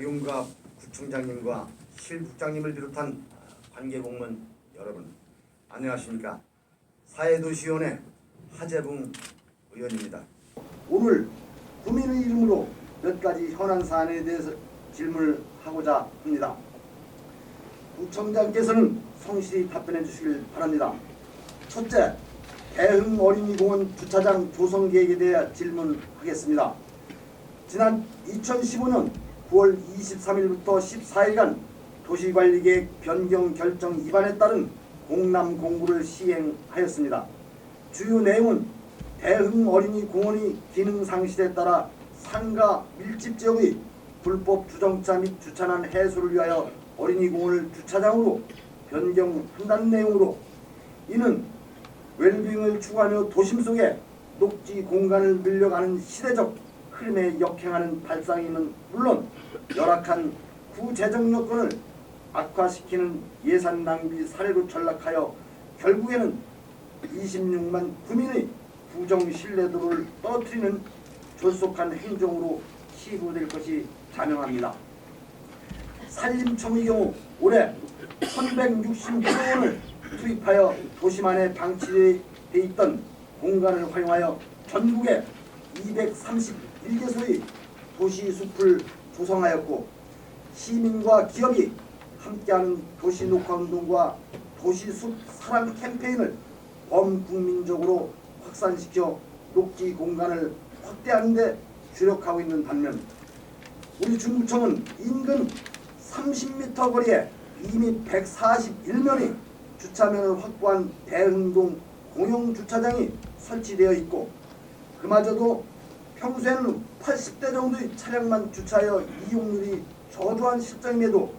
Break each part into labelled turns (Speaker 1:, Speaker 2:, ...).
Speaker 1: 박용갑 구청장님과 실국장님을 비롯한 관계공무원 여러분, 안녕하십니까? 사회도시위원회 하재붕 의원입니다. 오늘 국민의 이름으로 몇 가지 현안 사안에 대해서 질문을 하고자 합니다. 구청장께서는 성실히 답변해 주시길 바랍니다. 첫째, 대흥어린이공원 주차장 조성 계획에 대해 질문하겠습니다. 지난 2015년 9월 23일부터 14일간 도시관리계획 변경 결정 위반에 따른 공람 공고를 시행하였습니다. 주요 내용은 대흥어린이공원의 기능 상실에 따라 상가 밀집지역의 불법 주정차 및 주차난 해소를 위하여 어린이공원을 주차장으로 변경한다는 내용으로, 이는 웰빙을 추구하며 도심 속에 녹지 공간을 늘려가는 시대적 흐름에 역행하는 발상이는 물론 열악한 구재정 여건을 악화시키는 예산 낭비 사례로 전락하여 결국에는 26만 구민의 구정 신뢰도를 떨어뜨리는 졸속한 행정으로 치부될 것이 자명합니다. 산림청의 경우 올해 1166억 원을 투입하여 도심 안에 방치되어 있던 공간을 활용하여 전국에 231개소의 도시숲을 조성하였고, 시민과 기업이 함께하는 도시녹화운동과 도시숲 사랑 캠페인을 범국민적으로 확산시켜 녹지 공간을 확대하는 데 주력하고 있는 반면, 우리 중구청은 인근 30m 거리에 이미 141면의 주차면을 확보한 대흥동 공영주차장이 설치되어 있고, 그마저도 평소에는 80대 정도의 차량만 주차하여 이용률이 저조한 실정임에도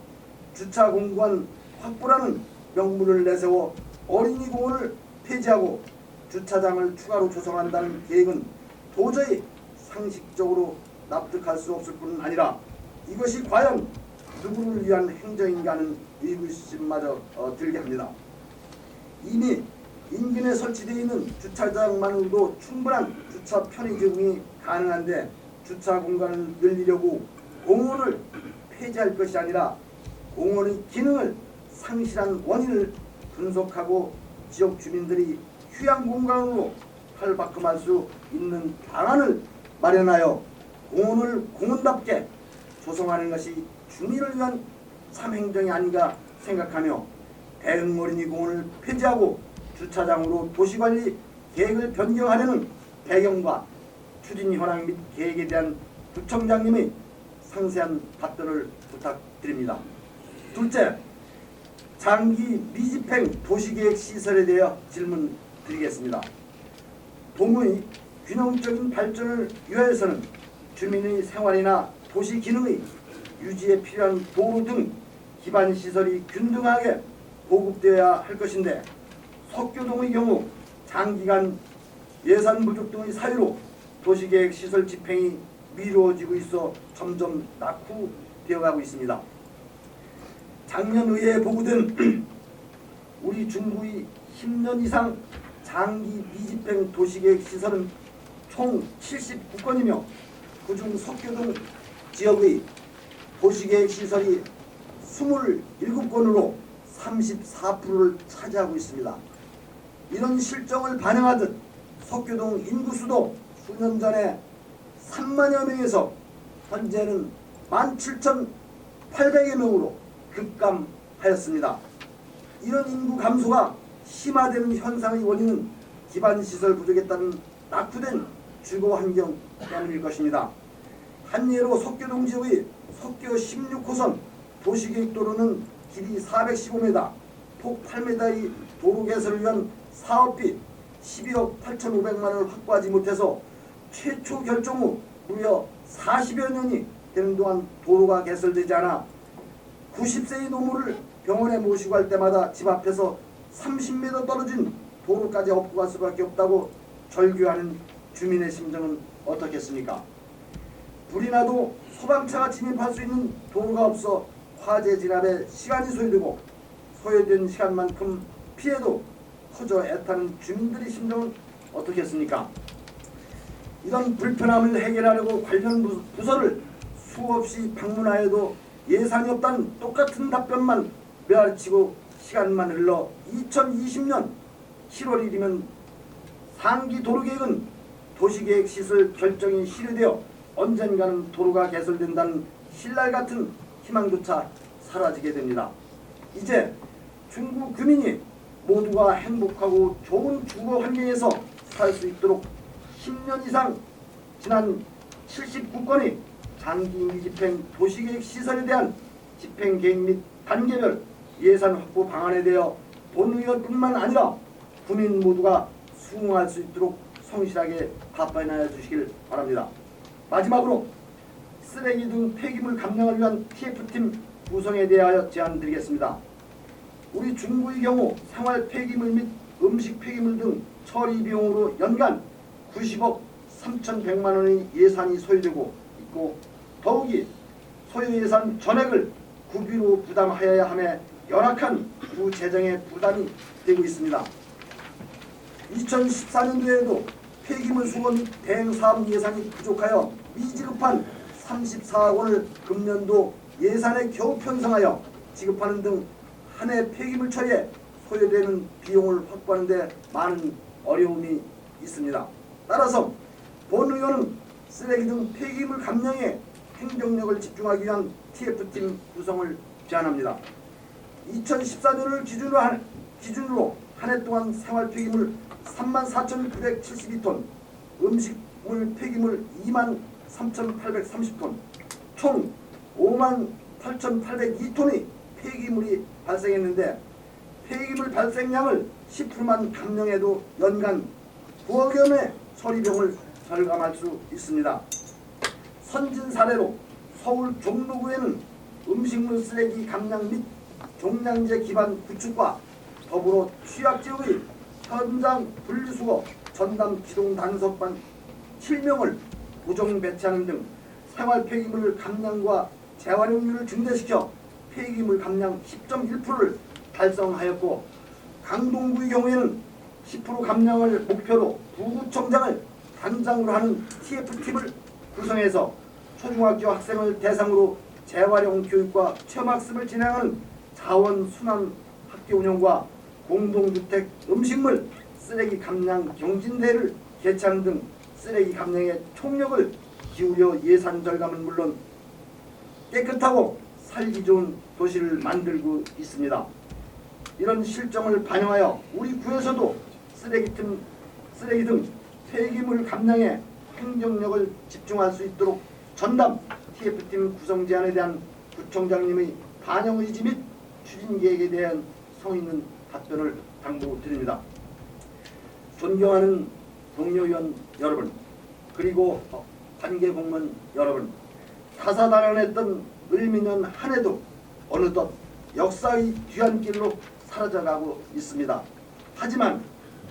Speaker 1: 주차 공간 확보라는 명분을 내세워 어린이공원을 폐지하고 주차장을 추가로 조성한다는 계획은 도저히 상식적으로 납득할 수 없을 뿐 아니라 이것이 과연 누구를 위한 행정인가 하는 의구심마저 들게 합니다. 이미 인근에 설치되어 있는 주차장만으로도 충분한 주차 편의 제공이 가능한데 주차 공간을 늘리려고 공원을 폐지할 것이 아니라 공원의 기능을 상실한 원인을 분석하고 지역 주민들이 휴양 공간으로 탈바꿈할 수 있는 방안을 마련하여 공원을 공원답게 조성하는 것이 주민을 위한 참행정이 아닌가 생각하며, 대흥어린이공원을 폐지하고 주차장으로 도시관리 계획을 변경하려는 배경과 추진 현황 및 계획에 대한 구청장님의 상세한 답변을 부탁드립니다. 둘째, 장기 미집행 도시계획 시설에 대해 질문드리겠습니다. 동의 균형적인 발전을 위하여서는 주민의 생활이나 도시 기능의 유지에 필요한 도로 등 기반 시설이 균등하게 보급되어야 할 것인데, 석교동의 경우 장기간 예산 부족 등의 사유로 도시계획 시설 집행이 미루어지고 있어 점점 낙후되어가고 있습니다. 작년 의회에 보고된 우리 중구의 10년 이상 장기 미집행 도시계획 시설은 총 79건이며 그중 석교동 지역의 도시계획 시설이 27건으로 34%를 차지하고 있습니다. 이런 실정을 반영하듯 석교동 인구수도 수년 전에 3만여 명에서 현재는 17,800여 명으로 급감하였습니다. 이런 인구 감소가 심화되는 현상의 원인은 기반시설 부족에 따른 낙후된 주거 환경 때문일 것입니다. 한 예로 석교동 지역의 석교 16호선 도시계획도로는 길이 415m, 폭 8m의 도로 개설을 위한 사업비 12억 8,500만 원을 확보하지 못해서 최초 결정 후 무려 40여 년이 되는 동안 도로가 개설되지 않아 90세의 노모를 병원에 모시고 갈 때마다 집 앞에서 30m 떨어진 도로까지 업고 갈 수밖에 없다고 절규하는 주민의 심정은 어떻겠습니까? 불이 나도 소방차가 진입할 수 있는 도로가 없어 화재 진압에 시간이 소요되고 소요된 시간만큼 피해도 커져 애타는 주민들의 심정은 어떻겠습니까? 이런 불편함을 해결하려고 관련 부서를 수없이 방문하여도 예산이 없다는 똑같은 답변만 메아리치고 시간만 흘러 2020년 7월 1일이면 상기 도로계획은 도시계획 시설 결정이 실효되어 언젠가는 도로가 개설된다는 신랄 같은 희망조차 사라지게 됩니다. 이제 중구居民이 모두가 행복하고 좋은 주거 환경에서 살 수 있도록 10년 이상 지난 79건의 장기 미집행 도시계획 시설에 대한 집행계획 및 단계별 예산 확보 방안에 대해 본의원뿐만 아니라 국민 모두가 수긍할 수 있도록 성실하게 답변하여 주시길 바랍니다. 마지막으로 쓰레기 등 폐기물 감량을 위한 TF팀 구성에 대하여 제안드리겠습니다. 우리 중구의 경우 생활 폐기물 및 음식 폐기물 등 처리 비용으로 연간 90억 3,100만 원의 예산이 소요되고 있고, 더욱이 소요 예산 전액을 구비로 부담하여야 하며 열악한 구재정의 부담이 되고 있습니다. 2014년도에도 폐기물 수거 및 대행 사업 예산이 부족하여 미지급한 34억 원을 금년도 예산에 겨우 편성하여 지급하는 등 한 해 폐기물 처리에 소요되는 비용을 확보하는 데 많은 어려움이 있습니다. 따라서 본 의원은 쓰레기 등 폐기물 감량에 행정력을 집중하기 위한 TF팀 구성을 제안합니다. 2014년을 기준으로 한 해 동안 생활 폐기물 34,972톤, 음식물 폐기물 23,830톤, 총 58,802톤의 폐기물이 발생했는데, 폐기물 발생량을 10%만 감량해도 연간 9억 원의 처리비용을 절감할 수 있습니다. 선진 사례로 서울 종로구에는 음식물 쓰레기 감량 및 종량제 기반 구축과 더불어 취약지역의 현장 분리수거 전담 기동 단속반 7명을 고정 배치하는 등 생활 폐기물 감량과 재활용률을 증대시켜 폐기물 감량 10.1%를 달성하였고, 강동구의 경우에는 10% 감량을 목표로 부구청장을 단장으로 하는 TF팀을 구성해서 초중학교 학생을 대상으로 재활용 교육과 체험학습을 진행하는 자원순환 학교 운영과 공동주택 음식물 쓰레기 감량 경진대회를 개최하는 등 쓰레기 감량에 총력을 기울여 예산 절감은 물론 깨끗하고 살기 좋은 도시를 만들고 있습니다. 이런 실정을 반영하여 우리 구에서도 쓰레기 등 폐기물 감량에 행정력을 집중할 수 있도록 전담 TF팀 구성 제안에 대한 구청장님의 반영 의지 및 추진 계획에 대한 성 있는 답변을 당부드립니다. 존경하는 동료 의원 여러분, 그리고 관계 공무원 여러분, 다사다난했던 을미년 한 해도 어느덧 역사의 뒤안길로 사라져가고 있습니다. 하지만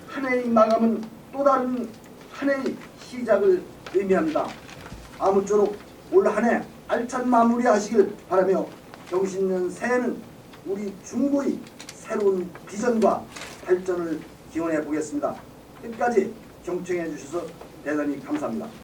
Speaker 1: 한 해의 마감은 또 다른 한 해의 시작을 의미합니다. 아무쪼록 올 한 해 알찬 마무리하시길 바라며 경신년 새해는 우리 중구의 새로운 비전과 발전을 기원해 보겠습니다. 끝까지 경청해 주셔서 대단히 감사합니다.